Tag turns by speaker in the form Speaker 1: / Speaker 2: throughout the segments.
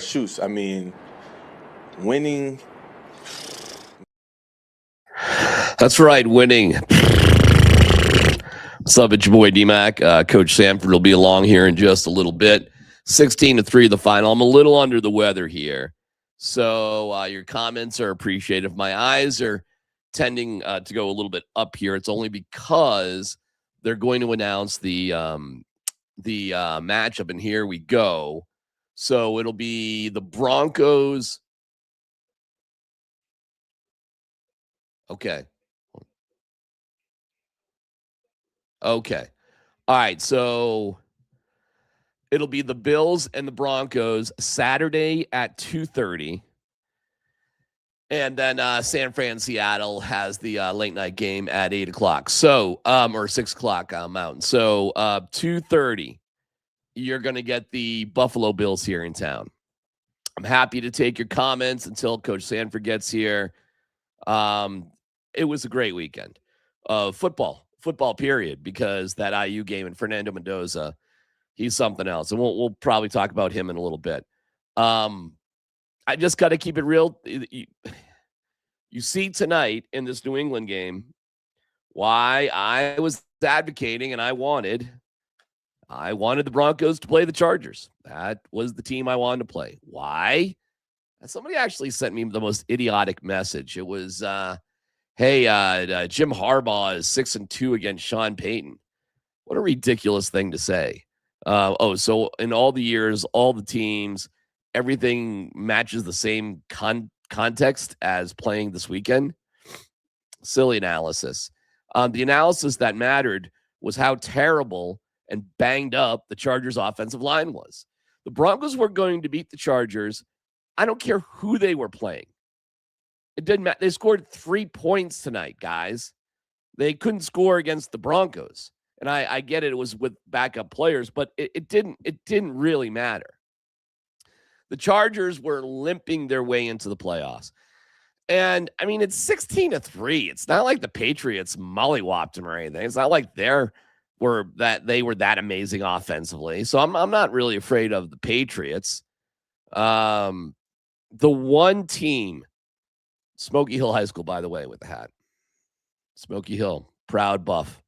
Speaker 1: Shoots. I mean, winning.
Speaker 2: That's right, winning. What's up, it's your boy DMac. Coach Sanford will be along here in just a little bit. 16-3 the final. I'm a little under the weather here, so your comments are appreciated. If my eyes are tending to go a little bit up here, it's only because they're going to announce the matchup, and here we go. So it'll be the Broncos. Okay. All right. So it'll be the Bills and the Broncos Saturday at 2:30. And then San Fran, Seattle has the late night game at 8 o'clock. So, or 6 o'clock Mountain. So 2:30, you're going to get the Buffalo Bills here in town. I'm happy to take your comments until Coach Sanford gets here. It was a great weekend of football period, because that IU game and Fernando Mendoza, he's something else. And we'll probably talk about him in a little bit. I just got to keep it real. You see tonight in this New England game why I was advocating and I wanted the Broncos to play the Chargers. That was the team I wanted to play. Why? And somebody actually sent me the most idiotic message. It was, hey, Jim Harbaugh is 6-2 against Sean Payton. What a ridiculous thing to say. So in all the years, all the teams, everything matches the same context as playing this weekend. Silly analysis. The analysis that mattered was how terrible and banged up the Chargers' offensive line was. The Broncos were going to beat the Chargers. I don't care who they were playing. It didn't matter. They scored 3 points tonight, guys. They couldn't score against the Broncos. And I get it. It was with backup players, but it didn't really matter. The Chargers were limping their way into the playoffs. And, I mean, it's 16-3. It's not like the Patriots mollywopped them or anything. It's not like they were that amazing offensively. So I'm not really afraid of the Patriots. The one team, Smoky Hill High School, by the way, with the hat. Smoky Hill, proud Buff.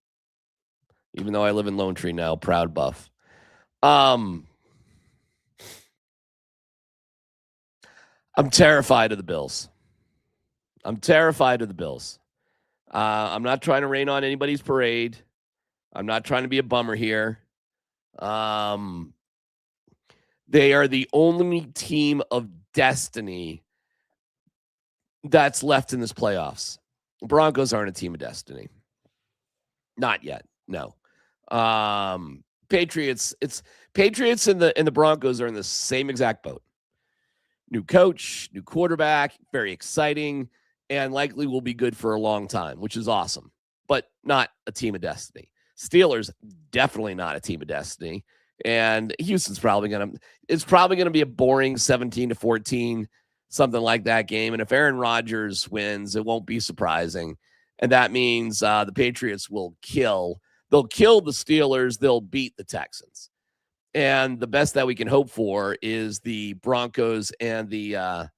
Speaker 2: Even though I live in Lone Tree now, proud Buff. I'm terrified of the Bills. I'm not trying to rain on anybody's parade. I'm not trying to be a bummer here. They are the only team of destiny that's left in this playoffs. Broncos aren't a team of destiny. Not yet. No. Patriots and the Broncos are in the same exact boat. New coach, new quarterback, very exciting, and likely will be good for a long time, which is awesome, but not a team of destiny. Steelers, definitely not a team of destiny. And Houston's probably going to be a boring 17-14, something like that game. And if Aaron Rodgers wins, it won't be surprising. And that means the Patriots will they'll kill the Steelers. They'll beat the Texans. And the best that we can hope for is the Broncos and the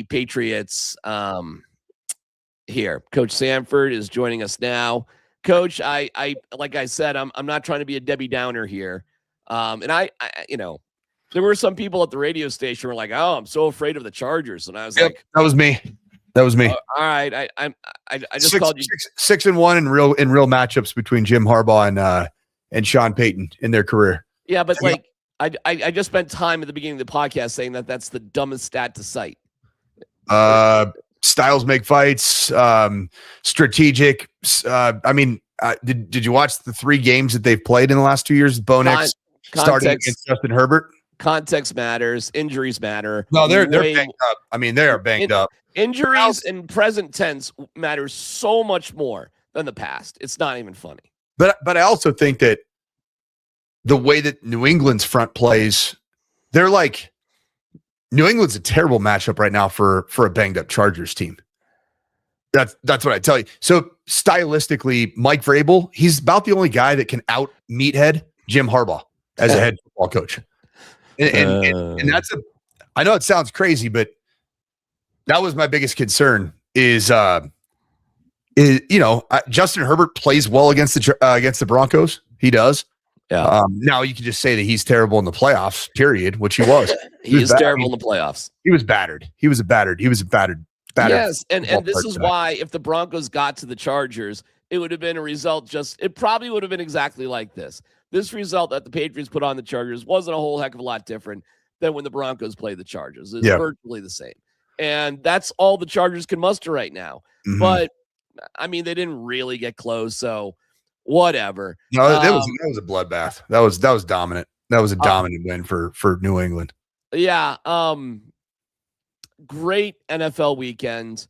Speaker 2: Patriots here. Coach Sanford is joining us now. Coach, I like I said, I'm not trying to be a Debbie Downer here. And I there were some people at the radio station who were like, "Oh, I'm so afraid of the Chargers," and I was like,
Speaker 3: "That was me."
Speaker 2: All right, I just called you
Speaker 3: 6-1 in real matchups between Jim Harbaugh and Sean Payton in their career.
Speaker 2: Yeah, but I just spent time at the beginning of the podcast saying that that's the dumbest stat to cite.
Speaker 3: Styles make fights. Strategic. Did you watch the 3 games that they've played in the last 2 years? Bonex starting against Justin Herbert.
Speaker 2: Context matters. Injuries matter.
Speaker 3: No, they're banged up. I mean, they are banged up.
Speaker 2: Injuries in present tense matters so much more than the past. It's not even funny.
Speaker 3: But I also think that the way that New England's front plays, they're like, New England's a terrible matchup right now for a banged up Chargers team. That's what I tell you. So stylistically, Mike Vrabel, he's about the only guy that can out meathead Jim Harbaugh as a head football coach. And that's I know it sounds crazy, but that was my biggest concern is Justin Herbert plays well against the Broncos. He does.
Speaker 2: Yeah.
Speaker 3: Now you can just say that he's terrible in the playoffs, period, which he was.
Speaker 2: He is terrible in the playoffs.
Speaker 3: He was battered. He was a battered.
Speaker 2: Yes, and this is why if the Broncos got to the Chargers, it would have been a result it probably would have been exactly like this. This result that the Patriots put on the Chargers wasn't a whole heck of a lot different than when the Broncos played the Chargers. It's virtually the same. And that's all the Chargers can muster right now. Mm-hmm. But, I mean, they didn't really get close, so whatever.
Speaker 3: No, that was a bloodbath. That was dominant. That was a dominant win for New England.
Speaker 2: Yeah. Great NFL weekend.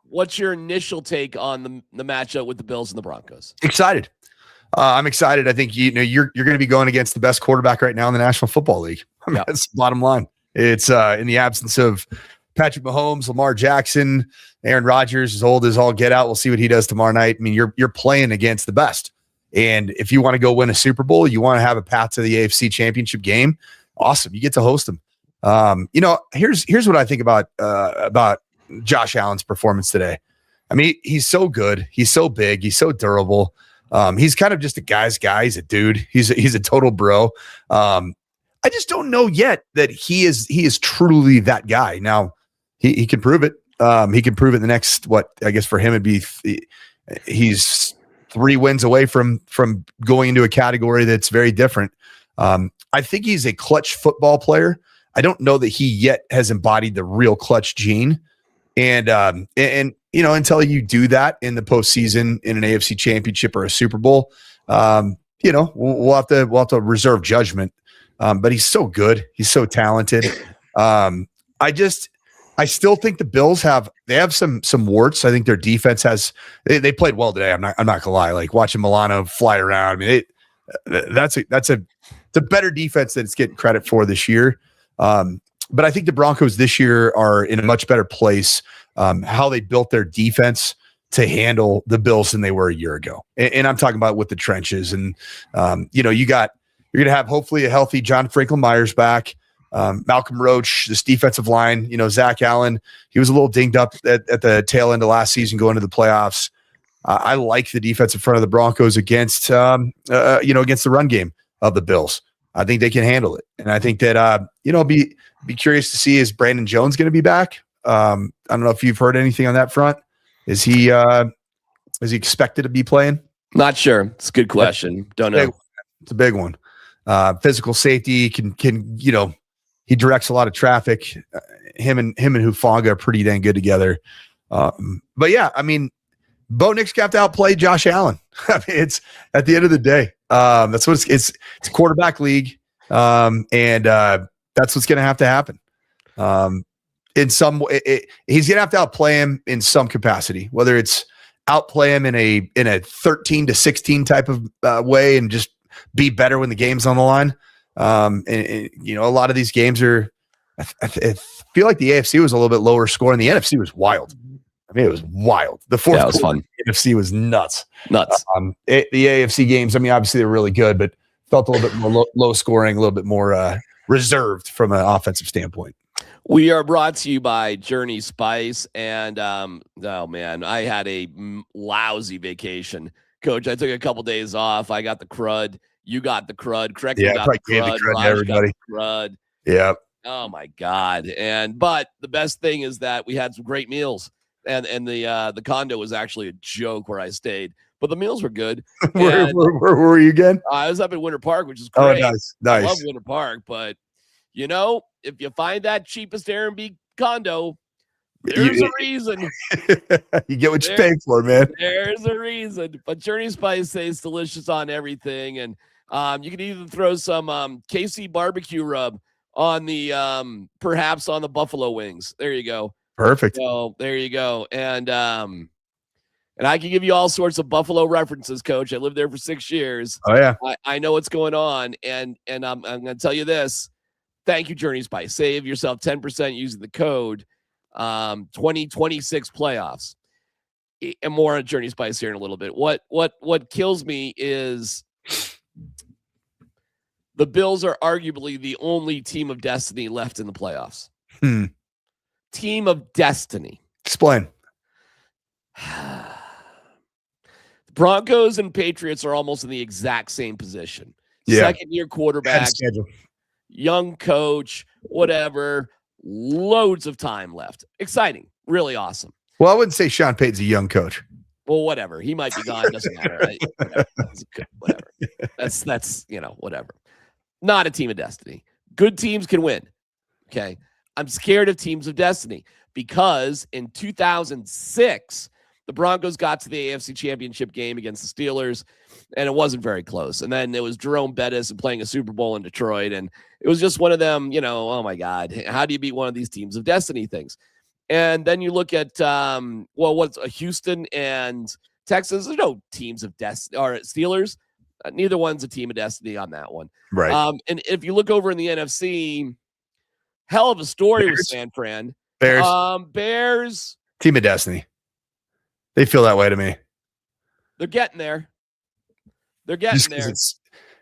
Speaker 2: What's your initial take on the matchup with the Bills and the Broncos?
Speaker 3: Excited. I'm excited. I think you're going to be going against the best quarterback right now in the National Football League. I mean, that's the bottom line. It's in the absence of Patrick Mahomes, Lamar Jackson, Aaron Rodgers, as old as all get out. We'll see what he does tomorrow night. I mean, you're playing against the best. And if you want to go win a Super Bowl, you want to have a path to the AFC Championship game. Awesome. You get to host them. Here's what I think about Josh Allen's performance today. I mean, he's so good. He's so big. He's so durable. He's kind of just a guy's guy. He's a dude. He's a total bro. I just don't know yet that he is truly that guy. Now he can prove it. He can prove it in the next, I guess for him, it'd be, he's 3 wins away from going into a category that's very different. I think he's a clutch football player. I don't know that he yet has embodied the real clutch gene. And until you do that in the postseason in an AFC Championship or a Super Bowl, we'll have to reserve judgment. But he's so good. He's so talented. I still think the Bills have some warts. I think their defense they played well today. I'm not gonna lie. Like watching Milano fly around. I mean, that's a better defense than it's getting credit for this year. But I think the Broncos this year are in a much better place. How they built their defense to handle the Bills than they were a year ago. And I'm talking about with the trenches. And you're going to have hopefully a healthy John Franklin Myers back. Malcolm Roach, this defensive line, Zach Allen, he was a little dinged up at the tail end of last season going to the playoffs. I like the defense in front of the Broncos against the run game of the Bills. I think they can handle it. And I think that, be curious to see, is Brandon Jones going to be back? I don't know if you've heard anything on that front. Is he expected to be playing?
Speaker 2: Not sure. It's a good question. Don't know.
Speaker 3: It's a big one. Physical safety can he directs a lot of traffic. Him and Hufanga are pretty dang good together. But yeah, I mean, Bo Nix got to outplay Josh Allen. I mean, it's at the end of the day. That's what it's a quarterback league. And that's what's going to have to happen. In some way, he's going to have to outplay him in some capacity, whether it's outplay him in a 13-16 type of way and just be better when the game's on the line. A lot of these games are, I feel like the AFC was a little bit lower score and the NFC was wild. I mean, it was wild. The fourth quarter, was fun. The NFC was nuts. The AFC games, I mean, obviously they're really good, but felt a little bit more low scoring, a little bit more reserved from an offensive standpoint.
Speaker 2: We are brought to you by Journey Spice. And, oh man, I had a lousy vacation. Coach, I took a couple days off. I got the crud. You got the crud. Correct?
Speaker 3: Yeah,
Speaker 2: got the crud.
Speaker 3: To everybody.
Speaker 2: Crud.
Speaker 3: Yeah.
Speaker 2: Oh my God. But the best thing is that we had some great meals, and the condo was actually a joke where I stayed, but the meals were good.
Speaker 3: Where were you again?
Speaker 2: I was up in Winter Park, which is great.
Speaker 3: Oh, nice.
Speaker 2: I love Winter Park, but if you find that cheapest Airbnb condo, there's a reason.
Speaker 3: You get what you pay for, man.
Speaker 2: There's a reason. But Journey Spice tastes delicious on everything. And you can even throw some KC barbecue rub on the perhaps on the buffalo wings. There you go.
Speaker 3: Perfect.
Speaker 2: So there you go. And I can give you all sorts of buffalo references, Coach. I lived there for 6 years.
Speaker 3: Oh yeah.
Speaker 2: I know what's going on. And I'm going to tell you this. Thank you, Journey Spice. Save yourself 10% using the code 2026 playoffs. And more on Journey Spice here in a little bit. What kills me is the Bills are arguably the only team of destiny left in the playoffs. Team of destiny.
Speaker 3: Explain.
Speaker 2: Broncos and Patriots are almost in the exact same position.
Speaker 3: Yeah.
Speaker 2: Second-year quarterback, young coach, whatever, loads of time left. Exciting. Really awesome.
Speaker 3: Well, I wouldn't say Sean Payton's a young coach.
Speaker 2: Well, whatever. He might be gone. Doesn't matter. Right? Whatever. That's whatever. Not a team of destiny. Good teams can win. Okay. I'm scared of teams of destiny because in 2006, the Broncos got to the AFC Championship game against the Steelers, and it wasn't very close. And then it was Jerome Bettis and playing a Super Bowl in Detroit, and it was just one of them, oh my God, how do you beat one of these teams of destiny things? And then you look at, what's Houston and Texas? There's no teams of destiny, or Steelers. Neither one's a team of destiny on that one.
Speaker 3: Right.
Speaker 2: And if you look over in the NFC, hell of a story with San Fran.
Speaker 3: Bears. Team of destiny. They feel that way to me.
Speaker 2: They're getting there. They're getting there.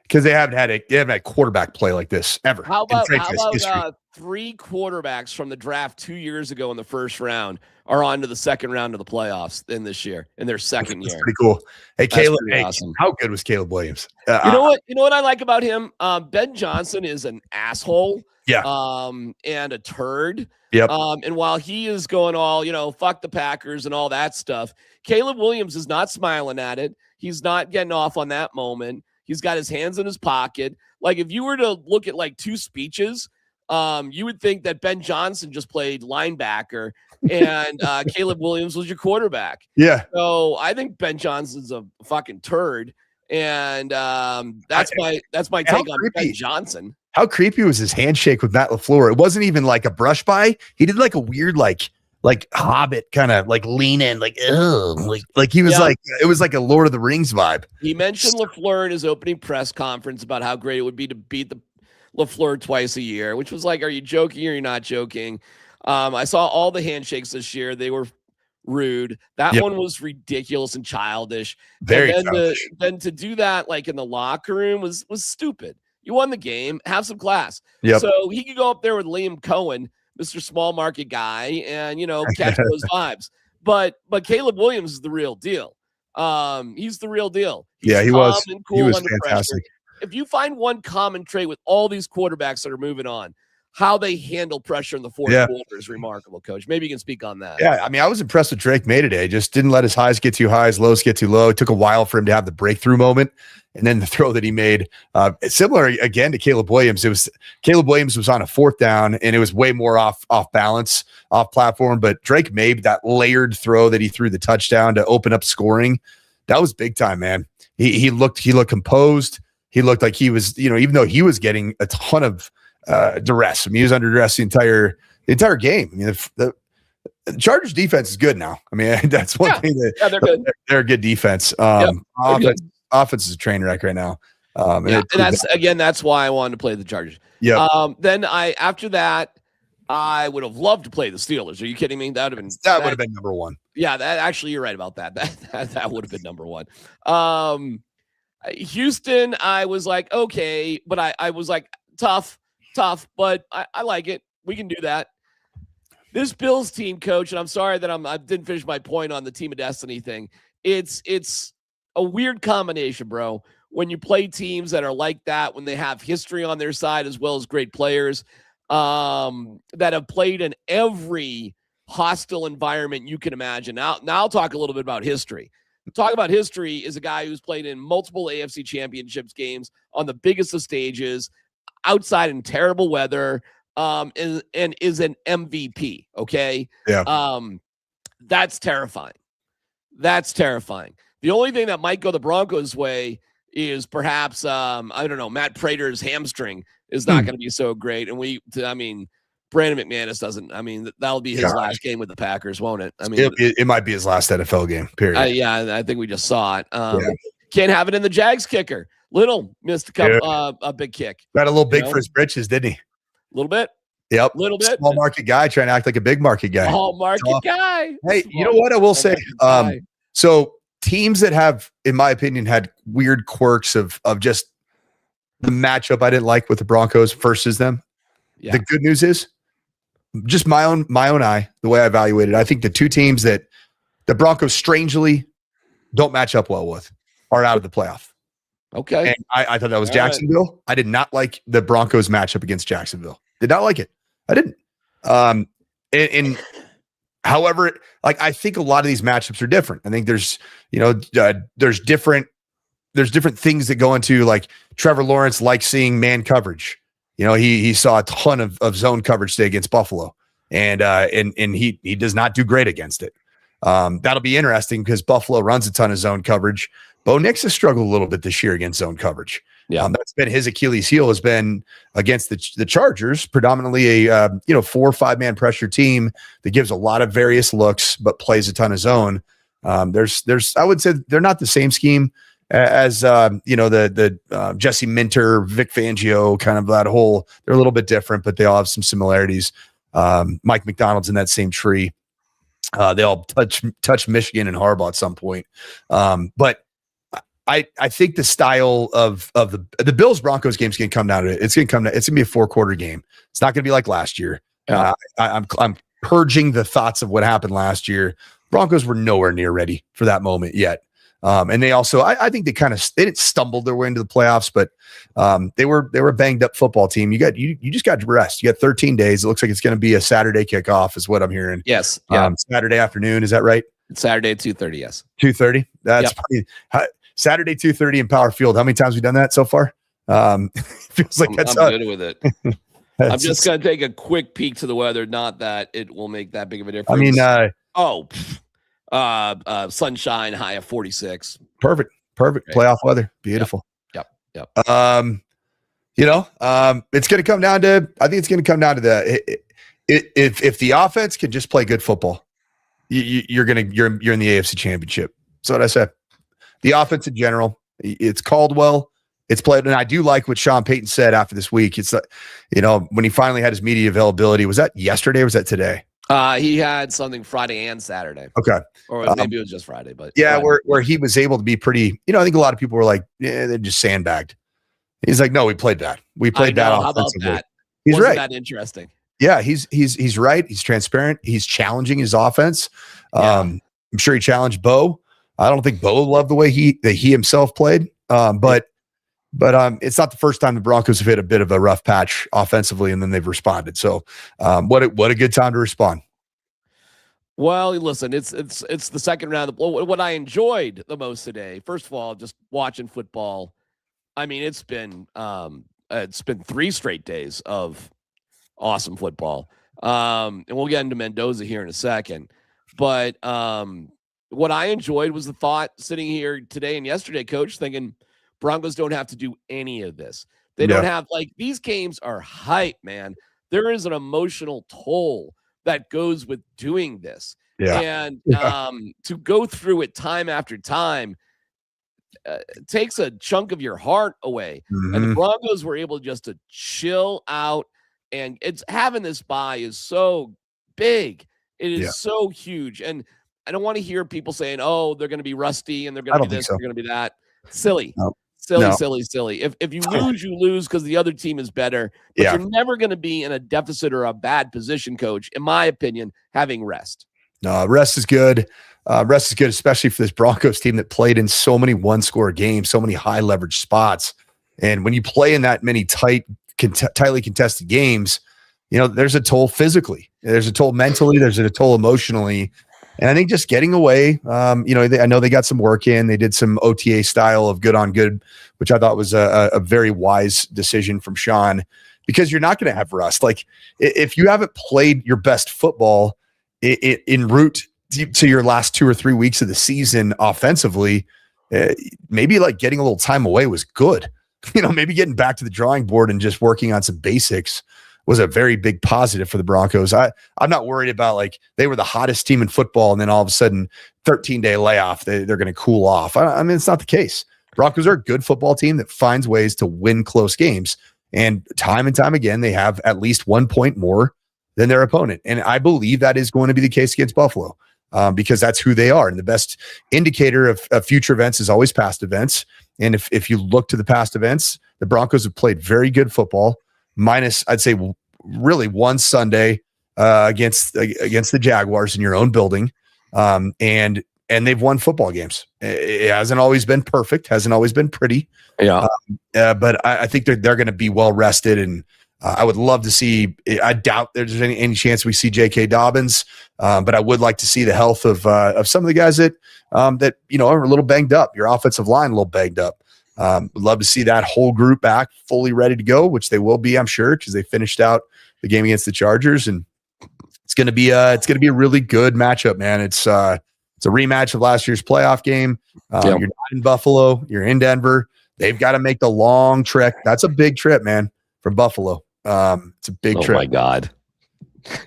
Speaker 3: Because they haven't had quarterback play like this ever.
Speaker 2: How about 3 quarterbacks from the draft 2 years ago in the first round are on to the second round of the playoffs in this year, in their second year?
Speaker 3: That's pretty cool. Hey, Caleb,
Speaker 2: awesome.
Speaker 3: How good was Caleb Williams?
Speaker 2: You know what I like about him? Ben Johnson is an asshole.
Speaker 3: Yeah.
Speaker 2: And a turd.
Speaker 3: Yep.
Speaker 2: And while he is going all, fuck the Packers and all that stuff, Caleb Williams is not smiling at it. He's not getting off on that moment. He's got his hands in his pocket. Like, if you were to look at like 2 speeches, you would think that Ben Johnson just played linebacker and Caleb Williams was your quarterback.
Speaker 3: Yeah.
Speaker 2: So I think Ben Johnson's a fucking turd. And that's my take on Ben Johnson.
Speaker 3: How creepy was his handshake with Matt LaFleur? It wasn't even like a brush by. He did like a weird, like Hobbit kind of like lean in, like, like he was like, it was like a Lord of the Rings vibe.
Speaker 2: He mentioned LaFleur in his opening press conference about how great it would be to beat the LaFleur twice a year, which was like, are you joking or you're not joking? I saw all the handshakes this year. They were rude. That one was ridiculous and childish.
Speaker 3: Very
Speaker 2: childish. Then to do that like in the locker room was stupid. You won the game. Have some class.
Speaker 3: Yep.
Speaker 2: So he could go up there with Liam Cohen, Mr. Small Market guy, and catch those vibes. But Caleb Williams is the real deal. He's the real deal. He's
Speaker 3: he was.
Speaker 2: And cool
Speaker 3: he was
Speaker 2: under
Speaker 3: fantastic.
Speaker 2: pressure. If you find one common trait with all these quarterbacks that are moving on, how they handle pressure in the fourth quarter is remarkable, Coach. Maybe you can speak on that.
Speaker 3: Yeah, I mean, I was impressed with Drake May today. Just didn't let his highs get too high, his lows get too low. It took a while for him to have the breakthrough moment. And then the throw that he made, similar again to Caleb Williams. Caleb Williams was on a 4th down, and it was way more off balance, off platform. But Drake made that layered throw that he threw the touchdown to open up scoring. That was big time, man. He looked composed. He looked like he was, even though he was getting a ton of duress. I mean, he was under duress the entire game. I mean, the Chargers defense is good now. I mean, that's one thing that
Speaker 2: they're good.
Speaker 3: They're a good defense. Offense is a train wreck right now.
Speaker 2: And that's why I wanted to play the Chargers.
Speaker 3: Yeah.
Speaker 2: Then after that, I would have loved to play the Steelers. Are you kidding me? That would have been
Speaker 3: number 1.
Speaker 2: Yeah, that actually you're right about that. That would have been number 1. Houston, I was like, okay, but I was like tough, but I like it. We can do that. This Bills team, Coach, and I'm sorry that I didn't finish my point on the team of destiny thing. It's a weird combination, bro. When you play teams that are like that, when they have history on their side as well as great players that have played in every hostile environment you can imagine. Now I'll talk a little bit about history. Talk about history is a guy who's played in multiple AFC championships games on the biggest of stages, outside in terrible weather, and is an MVP. Okay.
Speaker 3: Yeah.
Speaker 2: That's terrifying. The only thing that might go the Broncos' way is perhaps, I don't know, Matt Prater's hamstring is not going to be so great. And Brandon McManus doesn't. I mean, that'll be his last game with the Packers, won't it? I mean,
Speaker 3: it might be his last NFL game, period.
Speaker 2: I think we just saw it. Can't have it in the Jags kicker. Little missed a big kick.
Speaker 3: Got a little big for his britches, didn't he?
Speaker 2: A little bit.
Speaker 3: Yep.
Speaker 2: Little bit.
Speaker 3: Small market guy trying to act like a big market guy.
Speaker 2: Small market guy.
Speaker 3: Hey, you know what I will say? So teams that have, in my opinion, had weird quirks of just the matchup I didn't like with the Broncos versus them. Yeah. The good news is, just my own eye, the way I evaluated it, I think the two teams that the Broncos strangely don't match up well with are out of the playoff.
Speaker 2: Okay.
Speaker 3: And I thought that was Jacksonville. Right. I did not like the Broncos matchup against Jacksonville. Did not like it. I didn't. And however, like, I think a lot of these matchups are different. I think there's different things that go into, like, Trevor Lawrence likes seeing man coverage. He saw a ton of zone coverage today against Buffalo, and he does not do great against it. That'll be interesting because Buffalo runs a ton of zone coverage. Bo Nix has struggled a little bit this year against zone coverage. Yeah, that's been his Achilles heel, has been against the Chargers, predominantly a 4 or 5 man pressure team that gives a lot of various looks but plays a ton of zone. There's I would say they're not the same scheme as the Jesse Minter, Vic Fangio, kind of that whole. They're a little bit different, but they all have some similarities. Mike McDonald's in that same tree. They all touch Michigan and Harbaugh at some point. But I think the style of the Bills Broncos game is going to come down to it. It's going to be a 4-quarter game. It's not going to be like last year. I'm purging the thoughts of what happened last year. Broncos were nowhere near ready for that moment yet. And they also, I think they didn't stumble their way into the playoffs, but they were a banged up football team. You just got to rest. You got 13 days. It looks like it's going to be a Saturday kickoff, is what I'm hearing.
Speaker 2: Yes. Yeah.
Speaker 3: Saturday afternoon. Is that right?
Speaker 2: It's Saturday at 2:30. Yes.
Speaker 3: 2:30. That's pretty. Saturday 2:30 in Power Field. How many times have we done that so far? Feels like
Speaker 2: I'm good with it. I'm just going to take a quick peek to the weather. Not that it will make that big of a difference. I mean, sunshine, high of 46. Perfect.
Speaker 3: Okay. Playoff weather. Beautiful.
Speaker 2: Yep.
Speaker 3: It's going to come down to, I think it's going to come down to if the offense can just play good football, you're in the AFC Championship. That's what I said. The offense in general, it's Caldwell. It's played, and I do like what Sean Payton said after this week. It's when he finally had his media availability. Was that yesterday or was that today?
Speaker 2: He had something Friday and Saturday.
Speaker 3: Okay.
Speaker 2: Or maybe it was just Friday, but
Speaker 3: yeah,
Speaker 2: Friday.
Speaker 3: where he was able to be pretty, I think a lot of people were like, yeah, they're just sandbagged. He's like, no, we played bad. We played bad offensively.
Speaker 2: How about that?
Speaker 3: He's
Speaker 2: Wasn't
Speaker 3: right.
Speaker 2: That interesting.
Speaker 3: Yeah, he's right. He's transparent. He's challenging his offense. I'm sure he challenged Bo. I don't think Bo loved the way he himself played. But it's not the first time the Broncos have hit a bit of a rough patch offensively, and then they've responded. So, what a good time to respond.
Speaker 2: Well, listen, it's the second round. What I enjoyed the most today, first of all, just watching football. I mean, it's been 3 straight days of awesome football. And we'll get into Mendoza here in a second. But what I enjoyed was the thought sitting here today and yesterday, Coach, thinking Broncos don't have to do any of this. They don't have, these games are hype, man. There is an emotional toll that goes with doing this. Yeah. And to go through it time after time takes a chunk of your heart away. Mm-hmm. And the Broncos were able just to chill out, and it's having this bye is so big. It is so huge. And I don't want to hear people saying, oh, they're going to be rusty and they're going to be this, they're going to be that. Silly. No. Silly. If you lose, you lose because the other team is better. But you're never going to be in a deficit or a bad position, Coach, in my opinion, having rest.
Speaker 3: No, rest is good. Rest is good, especially for this Broncos team that played in so many one-score games, so many high-leverage spots. And when you play in that many tightly contested games, there's a toll physically. There's a toll mentally. There's a toll emotionally. And I think just getting away, I know they got some work in. They did some OTA style of good on good, which I thought was a very wise decision from Sean, because you're not going to have rust. Like, if you haven't played your best football en route to your last 2 or 3 weeks of the season offensively, maybe getting a little time away was good. Maybe getting back to the drawing board and just working on some basics was a very big positive for the Broncos. I'm not worried about they were the hottest team in football and then all of a sudden 13-day layoff, they're going to cool off. I mean, it's not the case. Broncos are a good football team that finds ways to win close games. And time again, they have at least 1 point more than their opponent. And I believe that is going to be the case against Buffalo. because that's who they are. And the best indicator of future events is always past events. And if you look to the past events, the Broncos have played very good football, minus, I'd say, really one Sunday against the Jaguars in your own building. And they've won football games. It hasn't always been perfect, hasn't always been pretty.
Speaker 2: Yeah.
Speaker 3: But I think they're going to be well rested, and I would love to see. I doubt there's any chance we see J.K. Dobbins, but I would like to see the health of some of the guys that are a little banged up. Your offensive line a little banged up. Would love to see that whole group back fully ready to go, which they will be, I'm sure, because they finished out the game against the Chargers, and it's going to be a really good matchup, man. It's a rematch of last year's playoff game. You're not in Buffalo, you're in Denver. They've got to make the long trek. That's a big trip, man, from Buffalo. It's a big trip.
Speaker 2: Oh my God.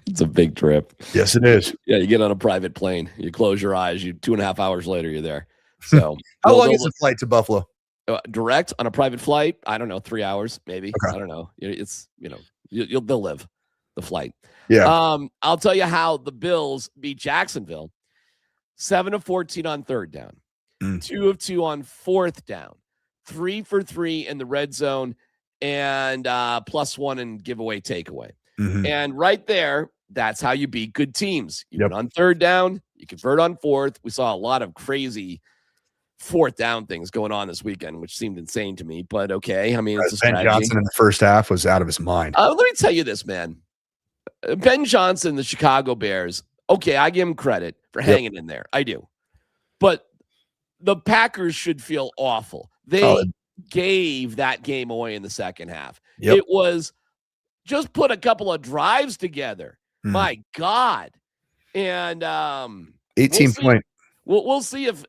Speaker 2: It's a big trip.
Speaker 3: Yes, it is.
Speaker 2: Yeah, you get on a private plane, you close your eyes, 2.5 hours later, you're there. So
Speaker 3: how long is the flight to Buffalo?
Speaker 2: Direct on a private flight? I don't know, 3 hours, maybe.
Speaker 3: Okay.
Speaker 2: I don't know. It's they'll live the flight.
Speaker 3: Yeah.
Speaker 2: I'll tell you how the Bills beat Jacksonville. 7 of 14 on third down, 2 of 2 on fourth down, 3 for 3 in the red zone, and +1 in giveaway takeaway.
Speaker 3: Mm-hmm.
Speaker 2: And right there, that's how you beat good teams. You win on third down, you convert on fourth. We saw a lot of crazy fourth down things going on this weekend, which seemed insane to me, but okay. I mean, it's a strategy.
Speaker 3: Ben Johnson in the first half was out of his mind.
Speaker 2: Let me tell you this, man. Ben Johnson, the Chicago Bears, okay, I give him credit for hanging in there. I do. But the Packers should feel awful. They gave that game away in the second half.
Speaker 3: Yep.
Speaker 2: It was just put a couple of drives together. My God. And
Speaker 3: 18 point.
Speaker 2: We'll see if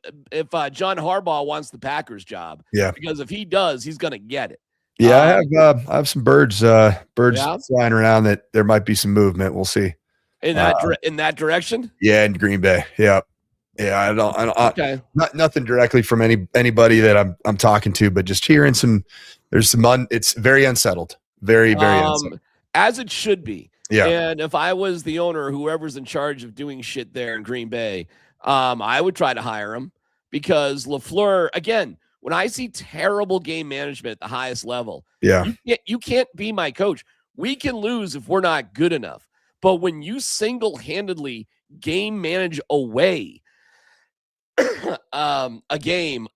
Speaker 2: John Harbaugh wants the Packers job.
Speaker 3: Yeah.
Speaker 2: Because if he does, he's going to get it.
Speaker 3: Yeah, I have some birds flying around that there might be some movement. We'll see.
Speaker 2: In that direction?
Speaker 3: Yeah, in Green Bay. Yeah. Yeah, I don't
Speaker 2: okay.
Speaker 3: Nothing directly from anybody that I'm talking to, but just hearing it's very unsettled. Very unsettled.
Speaker 2: As it should be.
Speaker 3: Yeah.
Speaker 2: And if I was the owner or whoever's in charge of doing shit there in Green Bay, I would try to hire him, because LaFleur, again, when I see terrible game management at the highest level, you can't be my coach. We can lose if we're not good enough. But when you single-handedly game manage away a game,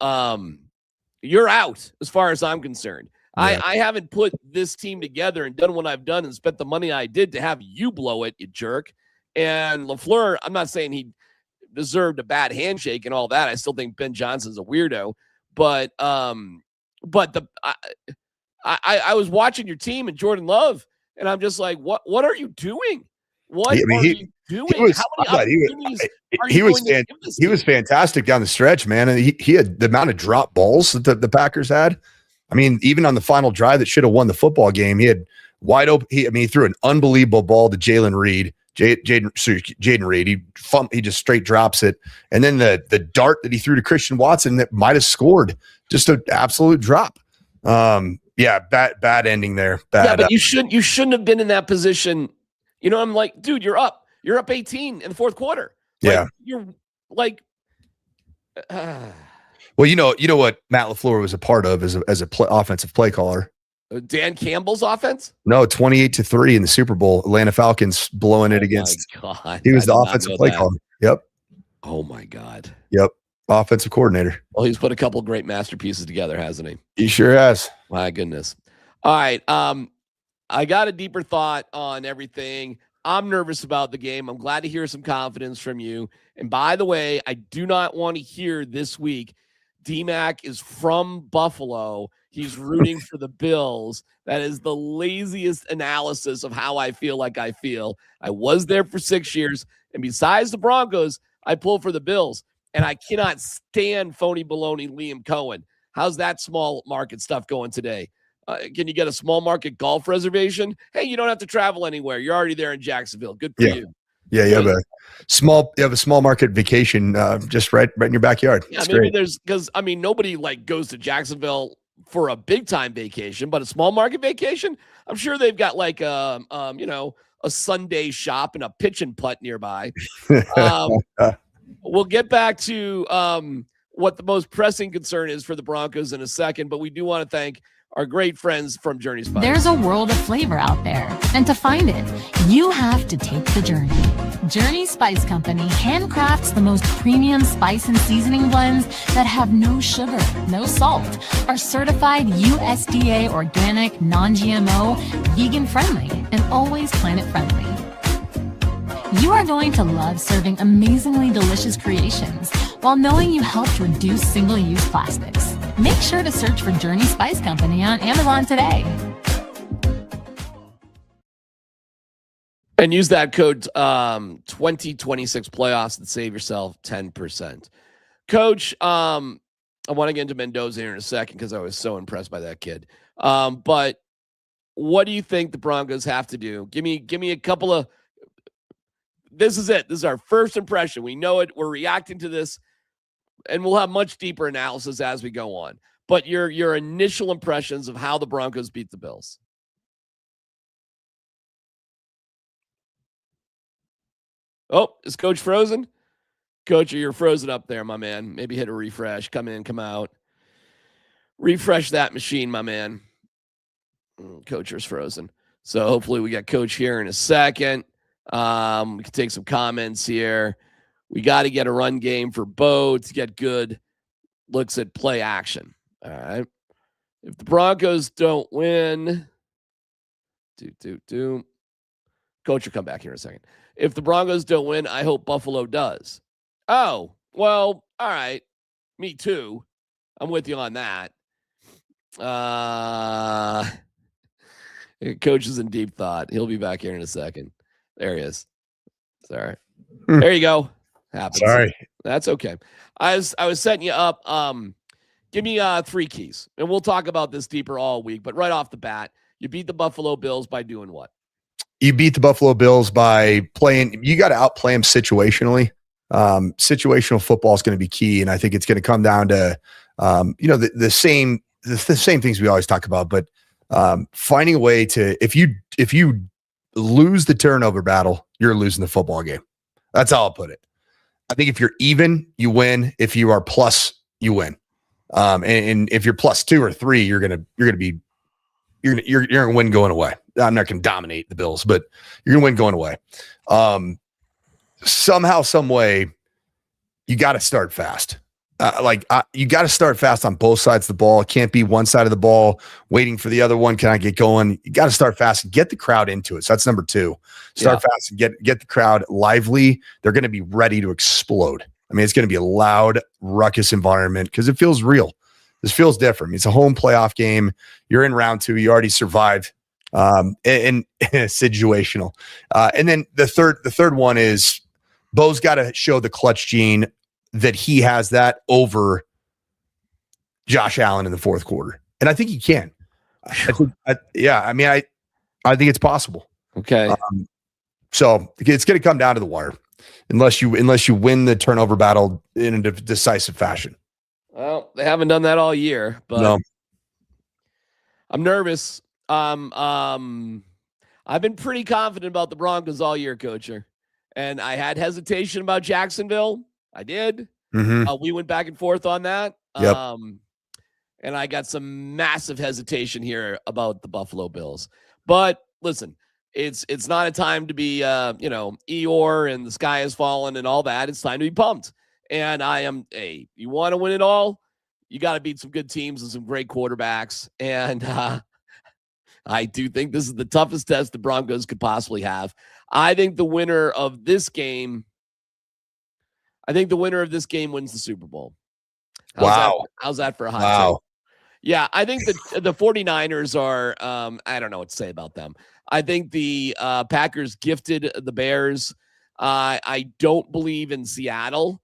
Speaker 2: you're out as far as I'm concerned. Yeah. I haven't put this team together and done what I've done and spent the money I did to have you blow it, you jerk. And LaFleur, I'm not saying he deserved a bad handshake and all that. I still think Ben Johnson's a weirdo. But I was watching your team and Jordan Love, and I'm just like, what are you doing? What are you doing?
Speaker 3: He was fantastic down the stretch, man. And he had the amount of drop balls that the Packers had. I mean, even on the final drive that should have won the football game, he had wide open. He threw an unbelievable ball to Jalen Reed. Jaden Reed, he just straight drops it, and then the dart that he threw to Christian Watson that might have scored, just an absolute drop. Bad ending there.
Speaker 2: But you shouldn't have been in that position. I'm like, dude, you're up 18 in the fourth quarter. You're like,
Speaker 3: well, you know what Matt LaFleur was a part of as offensive play caller.
Speaker 2: Dan Campbell's offense?
Speaker 3: No, 28-3 in the Super Bowl. Atlanta Falcons blowing it against.
Speaker 2: God,
Speaker 3: he was the offensive play caller. Yep.
Speaker 2: Oh my God.
Speaker 3: Yep. Offensive coordinator.
Speaker 2: Well, he's put a couple great masterpieces together, hasn't he?
Speaker 3: He sure has.
Speaker 2: My goodness. All right. I got a deeper thought on everything. I'm nervous about the game. I'm glad to hear some confidence from you. And by the way, I do not want to hear this week DMac is from Buffalo. He's rooting for the Bills. That is the laziest analysis of how I feel like I feel. I was there for 6 years, and besides the Broncos, I pull for the Bills. And I cannot stand phony baloney Liam Cohen. How's that small market stuff going today? Can you get a small market golf reservation? Hey, you don't have to travel anywhere. You're already there in Jacksonville. Good for you.
Speaker 3: Yeah, you have a small market vacation just right in your backyard.
Speaker 2: Yeah, maybe because nobody goes to Jacksonville for a big time vacation, but a small market vacation, I'm sure they've got a Sunday shop and a pitch and putt nearby. We'll get back to what the most pressing concern is for the Broncos in a second, but we do want to thank our great friends from Journey Spice.
Speaker 4: There's a world of flavor out there, and to find it, you have to take the journey. Journey Spice Company handcrafts the most premium spice and seasoning blends that have no sugar, no salt, are certified USDA organic, non-GMO, vegan-friendly, and always planet-friendly. You are going to love serving amazingly delicious creations while knowing you helped reduce single-use plastics. Make sure to search for Journey Spice Company on Amazon today.
Speaker 2: And use that code 2026 playoffs and save yourself 10%. Coach, I want to get into Mendoza here in a second because I was so impressed by that kid. But what do you think the Broncos have to do? Give me a couple of. This is it. This is our first impression. We know it. We're reacting to this, and we'll have much deeper analysis as we go on. But your initial impressions of how the Broncos beat the Bills. Oh, is Coach frozen? Coach, you're frozen up there, my man. Maybe hit a refresh. Come in, come out. Refresh that machine, my man. Coach is frozen. So hopefully we got Coach here in a second. We can take some comments here. We got to get a run game for Bo to get good looks at play action. All right. If the Broncos don't win, Coach will come back here in a second. If the Broncos don't win, I hope Buffalo does. Oh, well, all right. Me too. I'm with you on that. Coach is in deep thought. He'll be back here in a second. There he is. Sorry. There you go. Happens.
Speaker 3: Sorry.
Speaker 2: That's okay. I was setting you up. Give me 3 keys, and we'll talk about this deeper all week. But right off the bat, you beat the Buffalo Bills by doing what?
Speaker 3: You beat the Buffalo Bills by playing. You got to outplay them situationally. Situational football is going to be key, and I think it's going to come down to the same things we always talk about. But finding a way to if you lose the turnover battle, you're losing the football game. That's how I'll put it. I think if you're even, you win. If you are plus, you win. And if you're plus 2 or 3, you're gonna win going away. I'm not gonna dominate the Bills, but you're gonna win going away. Somehow, some way, you got to start fast. You got to start fast on both sides of the ball. It can't be one side of the ball waiting for the other one. Can I get going? You got to start fast and get the crowd into it. So that's number 2. Start fast and get the crowd lively. They're going to be ready to explode. I mean, it's going to be a loud, ruckus environment because it feels real. This feels different. I mean, it's a home playoff game. You're in round 2. You already survived. And situational. And then the third one is Bo's got to show the clutch gene that he has that over Josh Allen in the fourth quarter. And I think he can. I think it's possible.
Speaker 2: Okay.
Speaker 3: So it's going to come down to the wire unless you win the turnover battle in a decisive fashion.
Speaker 2: Well, they haven't done that all year, but
Speaker 3: no.
Speaker 2: I'm nervous. I've been pretty confident about the Broncos all year, Coacher. And I had hesitation about Jacksonville. I did.
Speaker 3: Mm-hmm.
Speaker 2: We went back and forth on that.
Speaker 3: Yep.
Speaker 2: And I got some massive hesitation here about the Buffalo Bills. But listen, it's not a time to be, Eeyore and the sky has fallen and all that. It's time to be pumped. And you want to win it all? You got to beat some good teams and some great quarterbacks. And I do think this is the toughest test the Broncos could possibly have. I think the winner of this game wins the Super Bowl. How's that for a hot take? Yeah, I think the 49ers are, I don't know what to say about them. I think the Packers gifted the Bears. I don't believe in Seattle,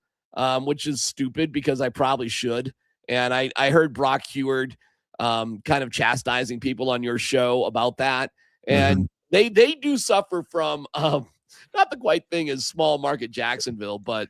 Speaker 2: which is stupid because I probably should. And I heard Brock Heward kind of chastising people on your show about that. And they do suffer from not the quite thing as small market Jacksonville, but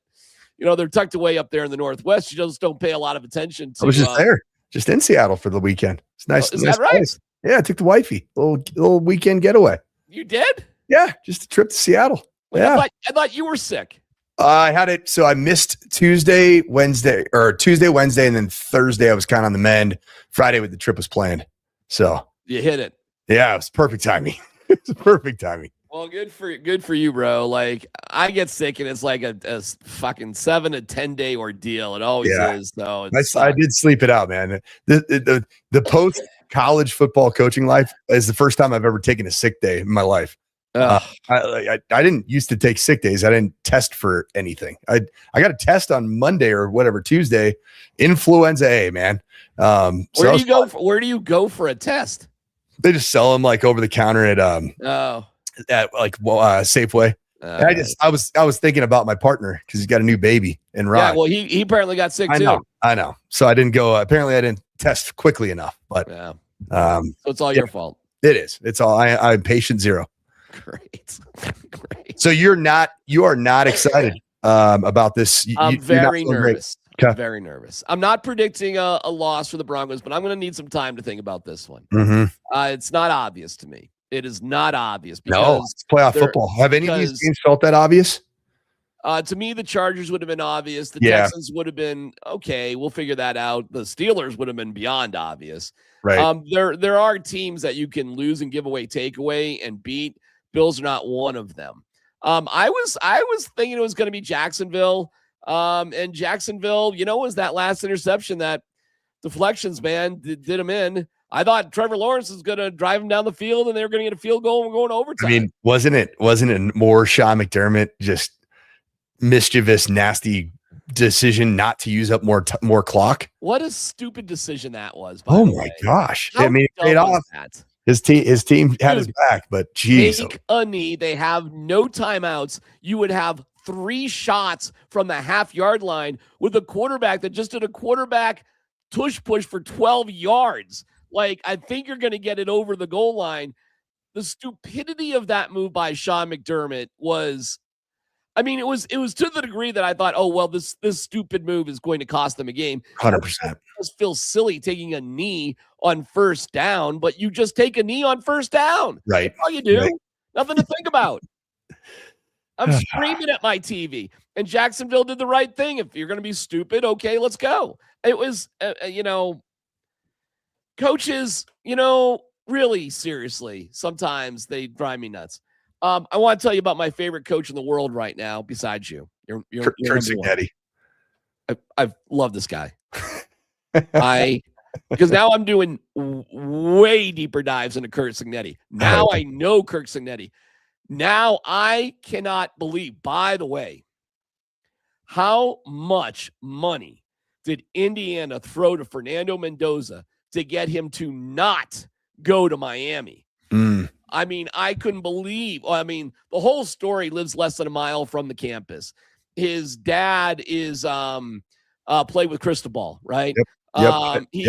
Speaker 2: they're tucked away up there in the Northwest. You just don't pay a lot of attention to.
Speaker 3: I was just in Seattle for the weekend. It's nice.
Speaker 2: Is that right?
Speaker 3: Place. Yeah, I took the wifey. Little weekend getaway.
Speaker 2: You did?
Speaker 3: Yeah, just a trip to Seattle.
Speaker 2: Wait,
Speaker 3: yeah.
Speaker 2: I thought you were sick.
Speaker 3: I had it. So I missed Tuesday, Wednesday, and then Thursday I was kind of on the mend. Friday with the trip was planned. So
Speaker 2: you hit it.
Speaker 3: Yeah, it was perfect timing. It's perfect timing.
Speaker 2: Well, good for you, bro. Like I get sick and it's like a fucking 7 to 10 day ordeal. It always is. So
Speaker 3: I did sleep it out, man. The post college football coaching life is the first time I've ever taken a sick day in my life. I didn't used to take sick days. I didn't test for anything. I got a test on Monday or whatever, Tuesday, influenza A, man.
Speaker 2: Where do you go for a test?
Speaker 3: They just sell them like over the counter at Safeway. And I was thinking about my partner because he's got a new baby and Rod.
Speaker 2: Yeah, well, he apparently got sick too.
Speaker 3: I know. So I didn't go. Apparently, I didn't test quickly enough. But
Speaker 2: so it's all your fault.
Speaker 3: It is. It's all. I'm patient zero.
Speaker 2: Great.
Speaker 3: So you are not excited about this.
Speaker 2: I'm very nervous. Okay. I'm very nervous. I'm not predicting a loss for the Broncos, but I'm going to need some time to think about this one.
Speaker 3: Mm-hmm.
Speaker 2: It's not obvious to me. It is not obvious.
Speaker 3: No, it's playoff football. Have any of these games felt that obvious?
Speaker 2: To me, the Chargers would have been obvious. The Texans would have been, okay, we'll figure that out. The Steelers would have been beyond obvious.
Speaker 3: Right.
Speaker 2: There are teams that you can lose and give away, take away, and beat. Bills are not one of them. I was thinking it was going to be Jacksonville. And Jacksonville, was that last interception, that deflections, man, did him in. I thought Trevor Lawrence was going to drive him down the field and they were going to get a field goal and we're going to overtime.
Speaker 3: I mean, wasn't it more Sean McDermott, just mischievous, nasty decision not to use up more clock?
Speaker 2: What a stupid decision that was.
Speaker 3: Oh my gosh.
Speaker 2: How
Speaker 3: it paid off.
Speaker 2: That?
Speaker 3: His team had his back, but geez.
Speaker 2: Take a knee. They have no timeouts. You would have 3 shots from the half-yard line with a quarterback that just did a quarterback tush push for 12 yards. Like, I think you're going to get it over the goal line. The stupidity of that move by Sean McDermott was, I mean, it was to the degree that I thought, oh, well, this stupid move is going to cost them a game.
Speaker 3: 100%.
Speaker 2: It just feels silly taking a knee on first down, but you just take a knee on first down.
Speaker 3: Right.
Speaker 2: That's all you do. Right. Nothing to think about. I'm screaming at my TV. And Jacksonville did the right thing. If you're going to be stupid, okay, let's go. It was, coaches, really seriously, sometimes they drive me nuts. I want to tell you about my favorite coach in the world right now, besides you. You're
Speaker 3: Kurt Signetti.
Speaker 2: I love this guy. Because now I'm doing way deeper dives into Kurt Signetti. Now I know Kurt Signetti. Now I cannot believe, by the way, how much money did Indiana throw to Fernando Mendoza to get him to not go to Miami? I mean, I couldn't believe. The whole story lives less than a mile from the campus. His dad is played with Cristobal, right? He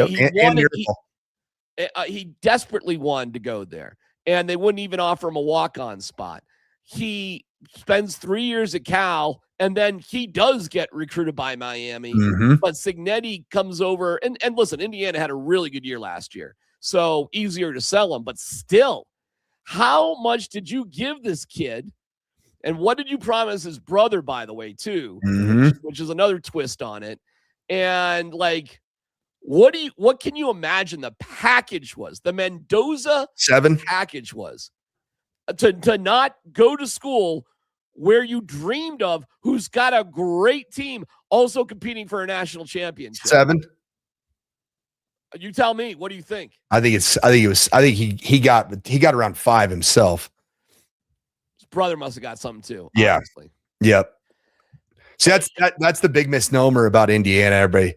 Speaker 2: desperately wanted to go there, and they wouldn't even offer him a walk-on spot. He spends 3 years at Cal, and then he does get recruited by Miami.
Speaker 3: Mm-hmm.
Speaker 2: But Signetti comes over, and listen, Indiana had a really good year last year, so easier to sell him. But still, how much did you give this kid? And what did you promise his brother, by the way, too, which is another twist on it. And like, what can you imagine the package was? The Mendoza
Speaker 3: 7
Speaker 2: package was to not go to school where you dreamed of, who's got a great team, also competing for a national championship.
Speaker 3: 7.
Speaker 2: You tell me. What do you think?
Speaker 3: I think he got around 5 himself.
Speaker 2: His brother must have got something too.
Speaker 3: Yeah.
Speaker 2: Honestly.
Speaker 3: Yep. See, that's the big misnomer about Indiana, everybody.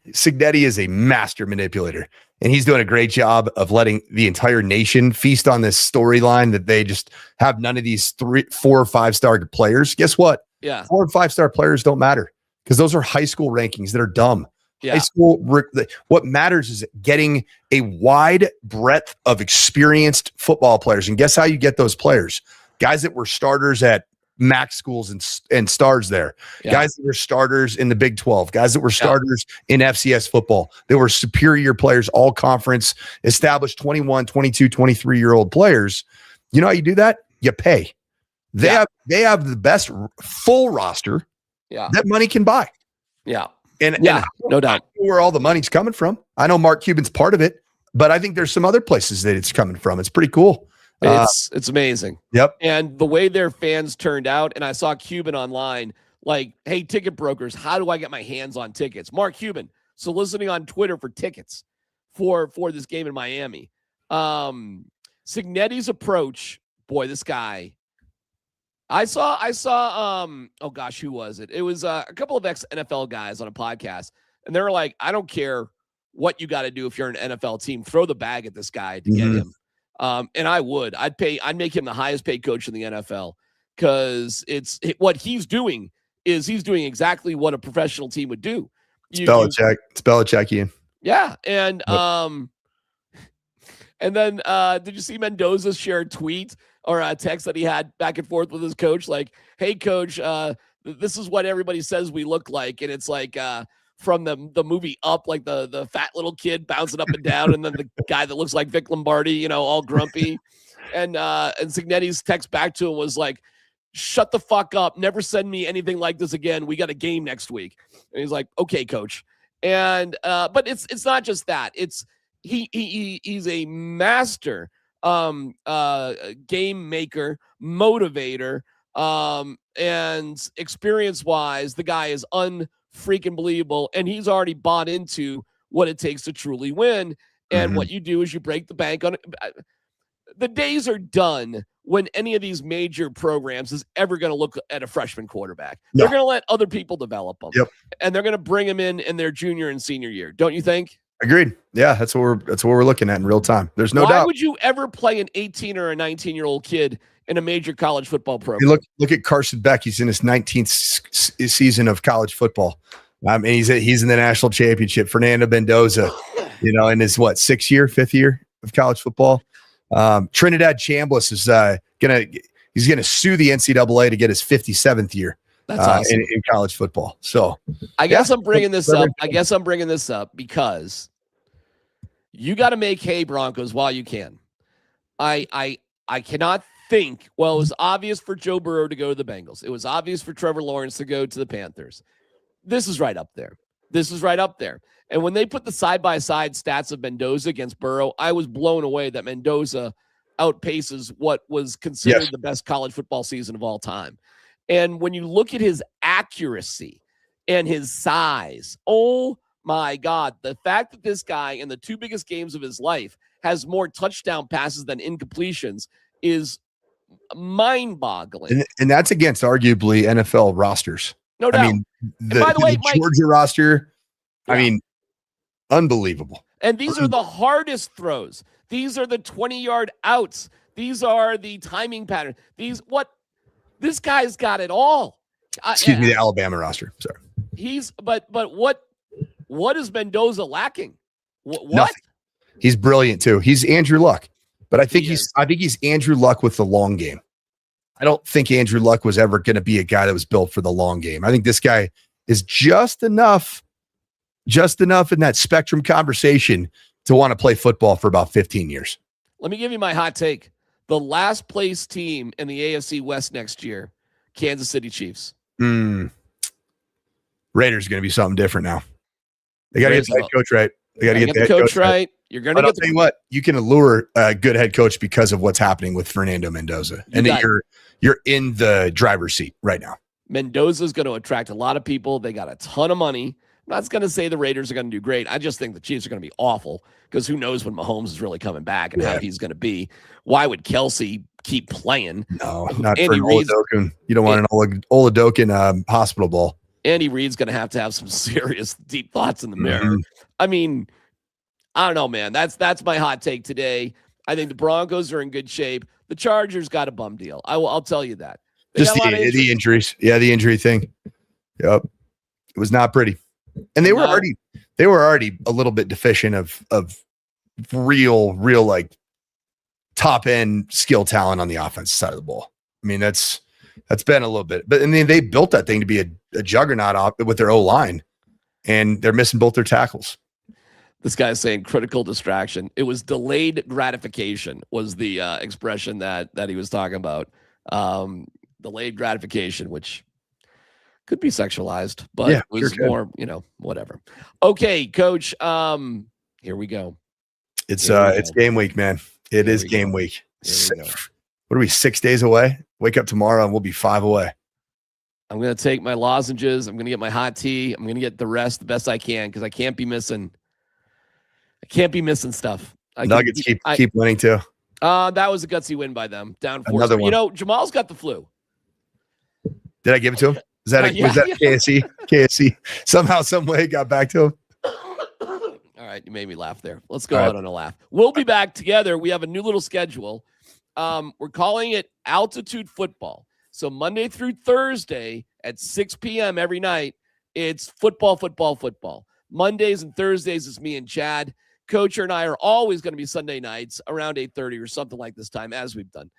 Speaker 3: Signetti is a master manipulator, and he's doing a great job of letting the entire nation feast on this storyline that they just have none of these 3, 4, or 5-star players. Guess what?
Speaker 2: Yeah.
Speaker 3: 4 and 5-star players don't matter because those are high school rankings that are dumb.
Speaker 2: Yeah.
Speaker 3: High school. What matters is getting a wide breadth of experienced football players. And guess how you get those players? Guys that were starters at MAC schools and stars there. Yeah. Guys that were starters in the Big 12. Guys that were starters in FCS football. They were superior players, all conference, established 21, 22, 23-year-old players. You know how you do that? You pay. They have the best full roster that money can buy.
Speaker 2: Yeah.
Speaker 3: And
Speaker 2: no doubt.
Speaker 3: I know where all the money's coming from. I know Mark Cuban's part of it, but I think there's some other places that it's coming from. It's pretty cool.
Speaker 2: It's amazing.
Speaker 3: Yep.
Speaker 2: And the way their fans turned out, and I saw Cuban online, like, hey, ticket brokers, how do I get my hands on tickets? Mark Cuban soliciting on Twitter for tickets for this game in Miami. Cignetti's approach, boy, this guy. I saw oh gosh, who was it? It was a couple of ex-NFL guys on a podcast, and they were like, I don't care what you got to do if you're an NFL team, throw the bag at this guy to get him. And I'd make him the highest paid coach in the NFL, because what he's doing is he's doing exactly what a professional team would do.
Speaker 3: It's Belichick, Ian.
Speaker 2: Yeah. And and then did you see Mendoza share a tweet or a text that he had back and forth with his coach? Like, hey coach, this is what everybody says we look like. And it's like, from the movie Up, like the fat little kid bouncing up and down, and then the guy that looks like Vic Lombardi, all grumpy. And Cignetti's text back to him was like, shut the fuck up. Never send me anything like this again. We got a game next week. And he's like, okay, coach. And but it's not just that. It's he's a master game maker, motivator, and experience-wise, the guy is freaking believable, and he's already bought into what it takes to truly win. And what you do is you break the bank on it. The days are done when any of these major programs is ever going to look at a freshman quarterback. No. They're going to let other people develop them. Yep. And they're going to bring them in their junior and senior year. Don't you think?
Speaker 3: Agreed. Yeah, that's what we're looking at in real time. There's no doubt.
Speaker 2: Why would you ever play an 18 or a 19-year-old kid in a major college football program?
Speaker 3: Hey, look at Carson Beck. He's in his 19th season of college football. He's in the national championship. Fernando Mendoza, in his fifth year of college football. Trinidad Chambliss is gonna sue the NCAA to get his 57th year. That's awesome. in college football. So
Speaker 2: I guess I'm bringing this up. Because you got to make hay, Broncos, while you can. I cannot think. Well, it was obvious for Joe Burrow to go to the Bengals. It was obvious for Trevor Lawrence to go to the Panthers. This is right up there. And when they put the side-by-side stats of Mendoza against Burrow, I was blown away that Mendoza outpaces what was considered the best college football season of all time. And when you look at his accuracy and his size, oh my God, the fact that this guy in the two biggest games of his life has more touchdown passes than incompletions is mind-boggling.
Speaker 3: And that's against arguably NFL rosters.
Speaker 2: No doubt.
Speaker 3: I mean, by the way, Mike, Georgia roster, unbelievable.
Speaker 2: And these are the hardest throws. These are the 20-yard outs. These are the timing patterns. This guy's got it all.
Speaker 3: Excuse me, the Alabama roster. Sorry.
Speaker 2: But what is Mendoza lacking? What?
Speaker 3: Nothing. He's brilliant too. He's Andrew Luck, but I think he's Andrew Luck with the long game. I don't think Andrew Luck was ever going to be a guy that was built for the long game. I think this guy is just enough in that spectrum conversation to want to play football for about 15 years.
Speaker 2: Let me give you my hot take. The last place team in the AFC West next year, Kansas City Chiefs.
Speaker 3: Raiders are going to be something different now. They got to get the head coach right. They got to get the head coach right.
Speaker 2: You're going to get.
Speaker 3: I'll tell you what, you can allure a good head coach because of what's happening with Fernando Mendoza, and that you're in the driver's seat right now.
Speaker 2: Mendoza's going to attract a lot of people. They got a ton of money. I'm not going to say the Raiders are going to do great. I just think the Chiefs are going to be awful, because who knows when Mahomes is really coming back and how he's going to be. Why would Kelsey keep playing?
Speaker 3: No, not Andy for an Oladokin. You don't want an Oladokin hospital ball.
Speaker 2: Andy Reid's going to have some serious deep thoughts in the mirror. I mean, I don't know, man. That's my hot take today. I think the Broncos are in good shape. The Chargers got a bum deal. I'll tell you that.
Speaker 3: Just the injuries. Yeah, the injury thing. Yep. It was not pretty. And they were already a little bit deficient of real like top end skill talent on the offensive side of the ball. I mean, that's been a little bit, but they built that thing to be a juggernaut with their O-line, and they're missing both their tackles.
Speaker 2: This guy's saying critical distraction. It was delayed gratification was the expression that he was talking about. delayed gratification, which could be sexualized, but
Speaker 3: Yeah,
Speaker 2: it was
Speaker 3: sure
Speaker 2: more, whatever. Okay, Coach. Here we go.
Speaker 3: It's
Speaker 2: Here we
Speaker 3: it's
Speaker 2: go.
Speaker 3: game week, man. It
Speaker 2: Here
Speaker 3: is
Speaker 2: we
Speaker 3: game
Speaker 2: go.
Speaker 3: week.
Speaker 2: Here we go.
Speaker 3: What are we, 6 days away? Wake up tomorrow and we'll be 5 away.
Speaker 2: I'm going to take my lozenges. I'm going to get my hot tea. I'm going to get the rest the best I can because I can't be missing. I can't be missing stuff.
Speaker 3: Nuggets keep winning too.
Speaker 2: That was a gutsy win by them. Down 4.
Speaker 3: Another one.
Speaker 2: Jamal's got the flu.
Speaker 3: Did I give it to him? Was that KSE? KSE somehow, some way got back to him.
Speaker 2: All right, you made me laugh there. Let's go out on a laugh. We'll be back together. We have a new little schedule. We're calling it Altitude Football. So Monday through Thursday at 6 p.m. every night, it's football. Mondays and Thursdays is me and Chad. Coach and I are always going to be Sunday nights around 8:30 or something like this time, as we've done.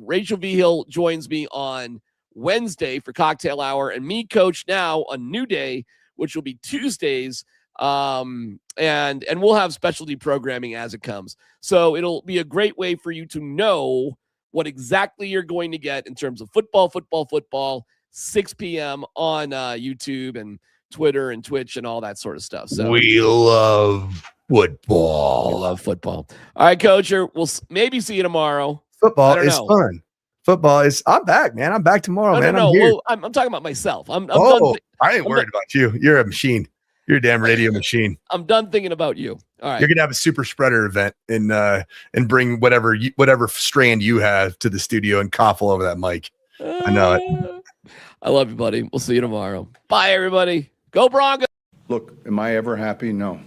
Speaker 2: Rachel Vigil joins me on Wednesday for cocktail hour, and me, Coach, now a new day, which will be Tuesdays. And we'll have specialty programming as it comes. So it'll be a great way for you to know what exactly you're going to get in terms of football, 6 p.m. on YouTube and Twitter and Twitch and all that sort of stuff. So
Speaker 3: we love football.
Speaker 2: We love football. All right, Coach, we'll maybe see you tomorrow.
Speaker 3: Football is fun. Football is. I'm back, man. I'm back tomorrow, man.
Speaker 2: No.
Speaker 3: I'm here.
Speaker 2: Well, I'm talking about myself. I'm
Speaker 3: done. I ain't worried about you. You're a machine. You're a damn radio machine.
Speaker 2: I'm done thinking about you. All right.
Speaker 3: You're gonna have a super spreader event and bring whatever strand you have to the studio and cough all over that mic. I know it.
Speaker 2: I love you, buddy. We'll see you tomorrow. Bye, everybody. Go Broncos.
Speaker 5: Look, am I ever happy? No.